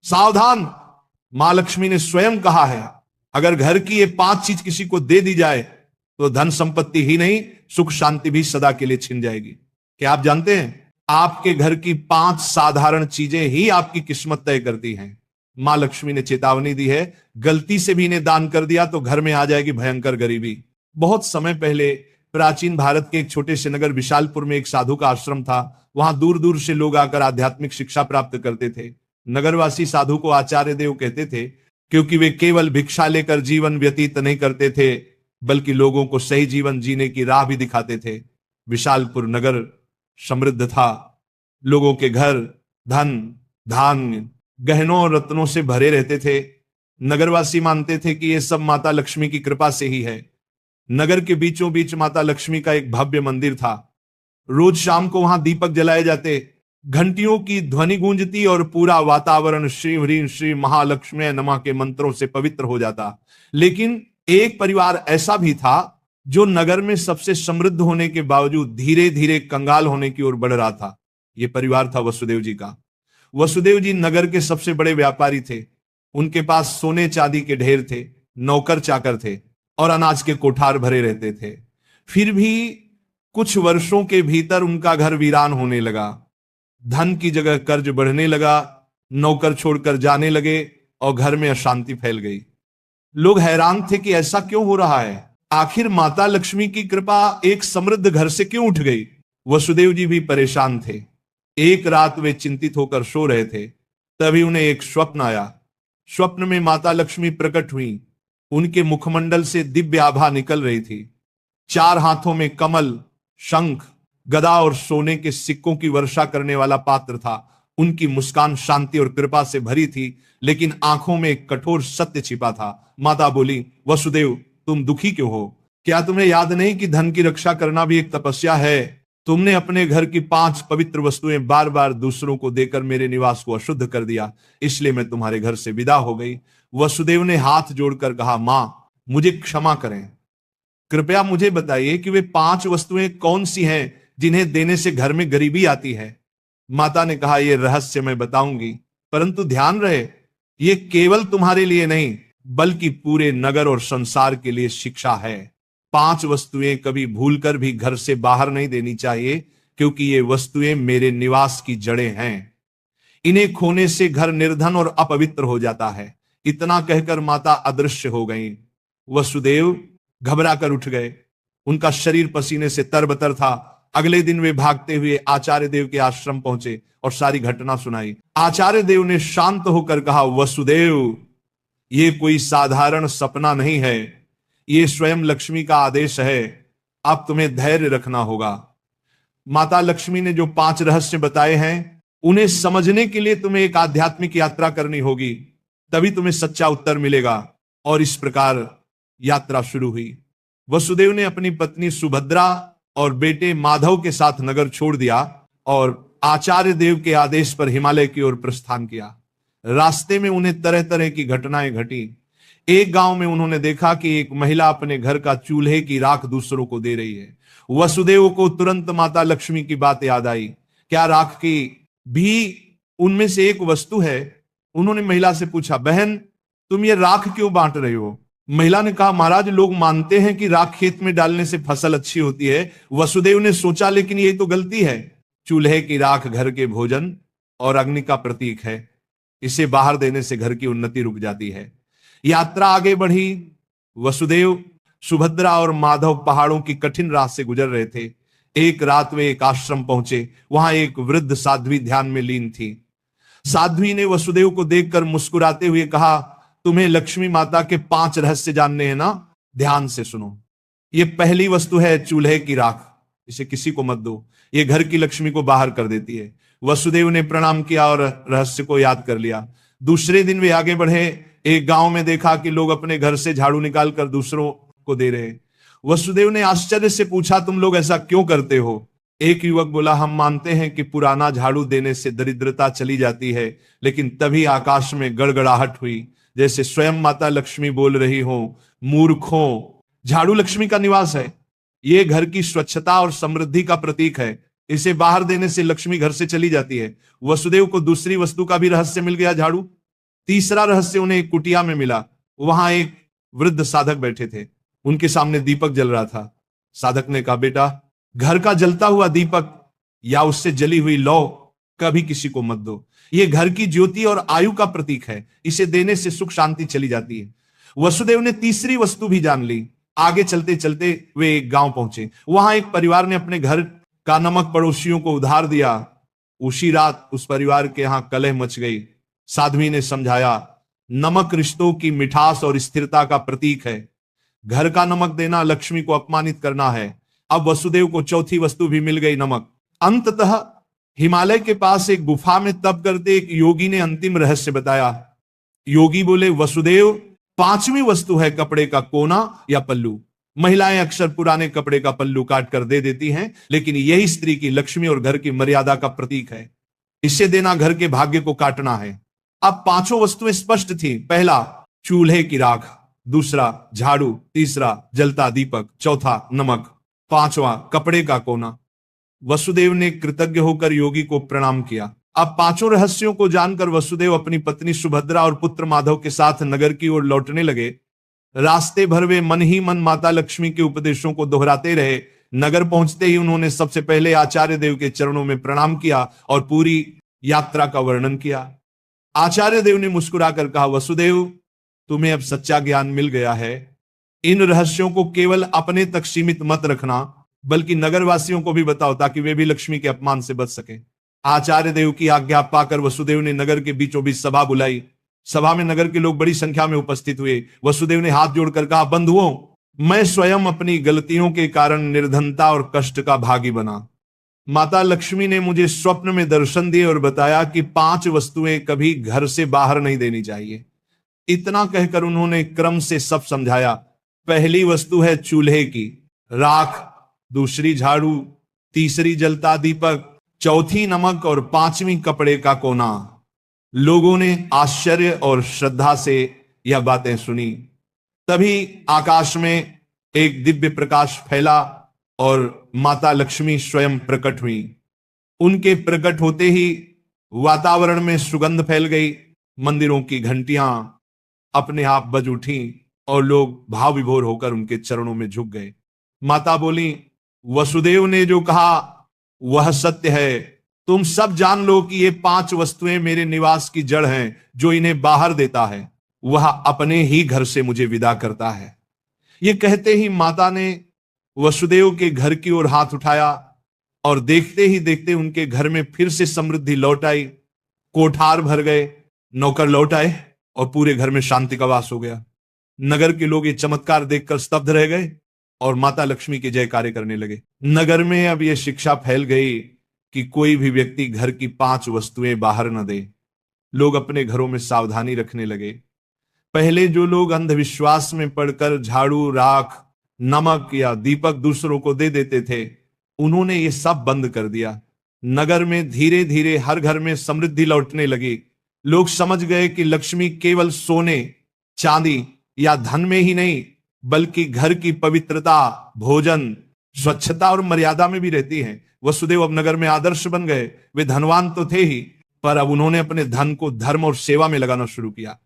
सावधान, मां लक्ष्मी ने स्वयं कहा है, अगर घर की ये 5 चीज किसी को दे दी जाए तो धन संपत्ति ही नहीं, सुख शांति भी सदा के लिए छिन जाएगी। क्या आप जानते हैं, आपके घर की 5 साधारण चीजें ही आपकी किस्मत तय करती हैं। मां लक्ष्मी ने चेतावनी दी है, गलती से भी इन्हें दान कर दिया तो घर में आ जाएगी भयंकर गरीबी। बहुत समय पहले प्राचीन भारत के एक छोटे से नगर विशालपुर में एक साधु का आश्रम था। वहां दूर दूर से लोग आकर आध्यात्मिक शिक्षा प्राप्त करते थे। नगरवासी साधु को आचार्य देव कहते थे, क्योंकि वे केवल भिक्षा लेकर जीवन व्यतीत नहीं करते थे, बल्कि लोगों को सही जीवन जीने की राह भी दिखाते थे। विशालपुर नगर समृद्ध था, लोगों के घर धन, धान्य, गहनों और रत्नों से भरे रहते थे। नगरवासी मानते थे कि यह सब माता लक्ष्मी की कृपा से ही है। नगर के बीचों बीच माता लक्ष्मी का एक भव्य मंदिर था। रोज शाम को वहां दीपक जलाए जाते, घंटियों की ध्वनि गूंजती और पूरा वातावरण श्री ह्रीं श्री महालक्ष्मी नमः के मंत्रों से पवित्र हो जाता। लेकिन एक परिवार ऐसा भी था जो नगर में सबसे समृद्ध होने के बावजूद धीरे धीरे कंगाल होने की ओर बढ़ रहा था। यह परिवार था वसुदेव जी का। वसुदेव जी नगर के सबसे बड़े व्यापारी थे। उनके पास सोने चांदी के ढेर थे, नौकर चाकर थे और अनाज के कोठार भरे रहते थे। फिर भी कुछ वर्षों के भीतर उनका घर वीरान होने लगा। धन की जगह कर्ज बढ़ने लगा, नौकर छोड़कर जाने लगे और घर में अशांति फैल गई। लोग हैरान थे कि ऐसा क्यों हो रहा है, आखिर माता लक्ष्मी की कृपा एक समृद्ध घर से क्यों उठ गई। वसुदेव जी भी परेशान थे। एक रात वे चिंतित होकर सो रहे थे, तभी उन्हें एक स्वप्न आया। स्वप्न में माता लक्ष्मी प्रकट हुई। उनके मुखमंडल से दिव्य आभा निकल रही थी। 4 हाथों में कमल, शंख, गदा और सोने के सिक्कों की वर्षा करने वाला पात्र था। उनकी मुस्कान शांति और कृपा से भरी थी, लेकिन आंखों में एक कठोर सत्य छिपा था। माता बोली, वसुदेव तुम दुखी क्यों हो? क्या तुम्हें याद नहीं कि धन की रक्षा करना भी एक तपस्या है? तुमने अपने घर की 5 पवित्र वस्तुएं बार बार दूसरों को देकर मेरे निवास को अशुद्ध कर दिया, इसलिए मैं तुम्हारे घर से विदा हो गई। वसुदेव ने हाथ जोड़कर कहा, मां मुझे क्षमा करें, कृपया मुझे बताइए कि वे 5 वस्तुएं कौन सी हैं जिन्हें देने से घर में गरीबी आती है। माता ने कहा, यह रहस्य मैं बताऊंगी, परंतु ध्यान रहे ये केवल तुम्हारे लिए नहीं बल्कि पूरे नगर और संसार के लिए शिक्षा है। 5 वस्तुएं कभी भूलकर भी घर से बाहर नहीं देनी चाहिए, क्योंकि ये वस्तुएं मेरे निवास की जड़ें हैं। इन्हें खोने से घर निर्धन और अपवित्र हो जाता है। इतना कहकर माता अदृश्य हो गई। वसुदेव घबरा कर उठ गए। उनका शरीर पसीने से तरबतर था। अगले दिन वे भागते हुए आचार्य देव के आश्रम पहुंचे और सारी घटना सुनाई। आचार्य देव ने शांत होकर कहा, वसुदेव ये कोई साधारण सपना नहीं है, ये स्वयं लक्ष्मी का आदेश है। अब तुम्हें धैर्य रखना होगा। माता लक्ष्मी ने जो 5 रहस्य बताए हैं उन्हें समझने के लिए तुम्हें एक आध्यात्मिक यात्रा करनी होगी, तभी तुम्हें सच्चा उत्तर मिलेगा। और इस प्रकार यात्रा शुरू हुई। वसुदेव ने अपनी पत्नी सुभद्रा और बेटे माधव के साथ नगर छोड़ दिया और आचार्य देव के आदेश पर हिमालय की ओर प्रस्थान किया। रास्ते में उन्हें तरह तरह की घटनाएं घटी। एक गांव में उन्होंने देखा कि एक महिला अपने घर का चूल्हे की राख दूसरों को दे रही है। वसुदेव को तुरंत माता लक्ष्मी की बात याद आई। क्या राख की भी उनमें से एक वस्तु है? उन्होंने महिला से पूछा, बहन तुम ये राख क्यों बांट रही हो? महिला ने कहा, महाराज लोग मानते हैं कि राख खेत में डालने से फसल अच्छी होती है। वसुदेव ने सोचा, लेकिन ये तो गलती है। चूल्हे की राख घर के भोजन और अग्नि का प्रतीक है। इसे बाहर देने से घर की उन्नति रुक जाती है। यात्रा आगे बढ़ी। वसुदेव, सुभद्रा और माधव पहाड़ों की कठिन राह से गुजर रहे थे। एक रात वे एक आश्रम पहुंचे। वहां एक वृद्ध साध्वी ध्यान में लीन थी। साध्वी ने वसुदेव को देखकर मुस्कुराते हुए कहा, तुम्हें लक्ष्मी माता के 5 रहस्य जानने हैं ना? ध्यान से सुनो। ये पहली वस्तु है चूल्हे की राख। इसे किसी को मत दो, ये घर की लक्ष्मी को बाहर कर देती है। वसुदेव ने प्रणाम किया और रहस्य को याद कर लिया। दूसरे दिन वे आगे बढ़े। एक गांव में देखा कि लोग अपने घर से झाड़ू निकाल कर दूसरों को दे रहे। वसुदेव ने आश्चर्य से पूछा, तुम लोग ऐसा क्यों करते हो? एक युवक बोला, हम मानते हैं कि पुराना झाड़ू देने से दरिद्रता चली जाती है। लेकिन तभी आकाश में गड़गड़ाहट हुई, जैसे स्वयं माता लक्ष्मी बोल रही हो, मूर्खों, झाड़ू लक्ष्मी का निवास है। ये घर की स्वच्छता और समृद्धि का प्रतीक है। इसे बाहर देने से लक्ष्मी घर से चली जाती है। वसुदेव को दूसरी वस्तु का भी रहस्य मिल गया, झाड़ू। तीसरा रहस्य उन्हें एक कुटिया में मिला। वहां एक वृद्ध साधक बैठे थे, उनके सामने दीपक जल रहा था। साधक ने कहा, बेटा, घर का जलता हुआ दीपक या उससे जली हुई लौ कभी किसी को मत दो। यह घर की ज्योति और आयु का प्रतीक है, इसे देने से सुख शांति चली जाती है। वसुदेव ने तीसरी वस्तु भी जान ली। आगे चलते चलते वे एक गांव पहुंचे। वहां एक परिवार ने अपने घर का नमक पड़ोसियों को उधार दिया। उसी रात उस परिवार के यहां कलह मच गई। साध्वी ने समझाया, नमक रिश्तों की मिठास और स्थिरता का प्रतीक है। घर का नमक देना लक्ष्मी को अपमानित करना है। अब वसुदेव को चौथी वस्तु भी मिल गई, नमक। अंततः हिमालय के पास एक गुफा में तप करते एक योगी ने अंतिम रहस्य बताया। योगी बोले, वसुदेव, पांचवी वस्तु है कपड़े का कोना या पल्लू। महिलाएं अक्सर पुराने कपड़े का पल्लू काट कर दे देती हैं, लेकिन यही स्त्री की लक्ष्मी और घर की मर्यादा का प्रतीक है। इसे देना घर के भाग्य को काटना है। अब पांचों वस्तुएं स्पष्ट थी। पहला, चूल्हे की राख। दूसरा, झाड़ू। तीसरा, जलता दीपक। चौथा, नमक। पांचवा, कपड़े का कोना। वसुदेव ने कृतज्ञ होकर योगी को प्रणाम किया। अब पांचों रहस्यों को जानकर वसुदेव अपनी पत्नी सुभद्रा और पुत्र माधव के साथ नगर की ओर लौटने लगे। रास्ते भर वे मन ही मन माता लक्ष्मी के उपदेशों को दोहराते रहे। नगर पहुंचते ही उन्होंने सबसे पहले आचार्य देव के चरणों में प्रणाम किया और पूरी यात्रा का वर्णन किया। आचार्य देव ने मुस्कुराकर कहा, वसुदेव, तुम्हें अब सच्चा ज्ञान मिल गया है। इन रहस्यों को केवल अपने तक सीमित मत रखना, बल्कि नगरवासियों को भी बताओ, ताकि वे भी लक्ष्मी के अपमान से बच सके। आचार्य देव की आज्ञा पाकर वसुदेव ने नगर के बीचों बीच सभा बुलाई। सभा में नगर के लोग बड़ी संख्या में उपस्थित हुए। वसुदेव ने हाथ जोड़कर कहा, बंधुओं, मैं स्वयं अपनी गलतियों के कारण निर्धनता और कष्ट का भागी बना। माता लक्ष्मी ने मुझे स्वप्न में दर्शन दिए और बताया कि 5 वस्तुएं कभी घर से बाहर नहीं देनी चाहिए। इतना कहकर उन्होंने क्रम से सब समझाया। पहली वस्तु है चूल्हे की राख, दूसरी झाड़ू, तीसरी जलता दीपक, चौथी नमक और 5वीं कपड़े का कोना। लोगों ने आश्चर्य और श्रद्धा से यह बातें सुनी। तभी आकाश में एक दिव्य प्रकाश फैला और माता लक्ष्मी स्वयं प्रकट हुई। उनके प्रकट होते ही वातावरण में सुगंध फैल गई। मंदिरों की घंटियां अपने आप बज उठी और लोग भाव विभोर होकर उनके चरणों में झुक गए। माता बोली, वसुदेव ने जो कहा वह सत्य है। तुम सब जान लो कि ये 5 वस्तुएं मेरे निवास की जड़ हैं। जो इन्हें बाहर देता है वह अपने ही घर से मुझे विदा करता है। ये कहते ही माता ने वसुदेव के घर की ओर हाथ उठाया और देखते ही देखते उनके घर में फिर से समृद्धि लौट आई। कोठार भर गए, नौकर लौट आए और पूरे घर में शांति का वास हो गया। नगर के लोग ये चमत्कार देखकर स्तब्ध रह गए और माता लक्ष्मी के जयकारे करने लगे। नगर में अब यह शिक्षा फैल गई कि कोई भी व्यक्ति घर की 5 वस्तुएं बाहर न दे। लोग अपने घरों में सावधानी रखने लगे। पहले जो लोग अंधविश्वास में पड़कर झाड़ू, राख, नमक या दीपक दूसरों को दे देते थे, उन्होंने ये सब बंद कर दिया। नगर में धीरे धीरे हर घर में समृद्धि लौटने लगी। लोग समझ गए कि लक्ष्मी केवल सोने, चांदी या धन में ही नहीं, बल्कि घर की पवित्रता, भोजन, स्वच्छता और मर्यादा में भी रहती है। वसुदेव अब नगर में आदर्श बन गए। वे धनवान तो थे ही, पर अब उन्होंने अपने धन को धर्म और सेवा में लगाना शुरू किया।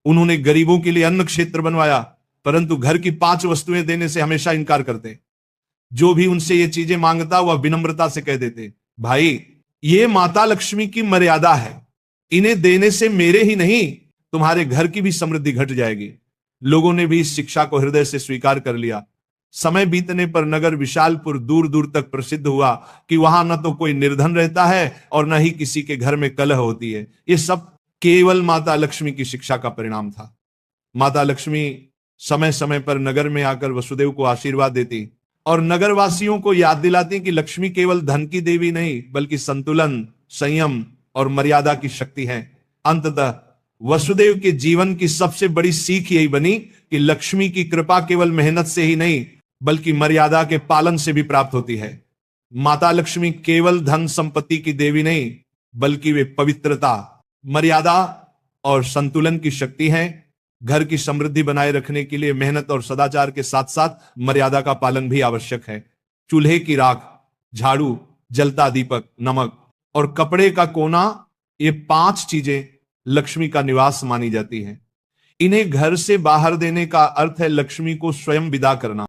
उन्होंने गरीबों के लिए अन्न क्षेत्र बनवाया, परंतु घर की 5 वस्तुएं देने से हमेशा इनकार करते। जो भी उनसे ये चीजें मांगता वह विनम्रता से कह देते, भाई, ये माता लक्ष्मी की मर्यादा है, इन्हें देने से मेरे ही नहीं तुम्हारे घर की भी समृद्धि घट जाएगी। लोगों ने भी इस शिक्षा को हृदय से स्वीकार कर लिया। समय बीतने पर नगर विशालपुर दूर दूर तक प्रसिद्ध हुआ कि वहां न तो कोई निर्धन रहता है और न ही किसी के घर में कलह होती है। ये सब केवल माता लक्ष्मी की शिक्षा का परिणाम था। माता लक्ष्मी समय समय पर नगर में आकर वसुदेव को आशीर्वाद देती और नगरवासियों को याद दिलाती कि लक्ष्मी केवल धन की देवी नहीं, बल्कि संतुलन, संयम और मर्यादा की शक्ति है। अंततः वसुदेव के जीवन की सबसे बड़ी सीख यही बनी कि लक्ष्मी की कृपा केवल मेहनत से ही नहीं, बल्कि मर्यादा के पालन से भी प्राप्त होती है। माता लक्ष्मी केवल धन संपत्ति की देवी नहीं, बल्कि वे पवित्रता, मर्यादा और संतुलन की शक्ति हैं। घर की समृद्धि बनाए रखने के लिए मेहनत और सदाचार के साथ साथ मर्यादा का पालन भी आवश्यक है। चूल्हे की राख, झाड़ू, जलता दीपक, नमक और कपड़े का कोना, ये 5 चीजें लक्ष्मी का निवास मानी जाती है। इन्हें घर से बाहर देने का अर्थ है लक्ष्मी को स्वयं विदा करना।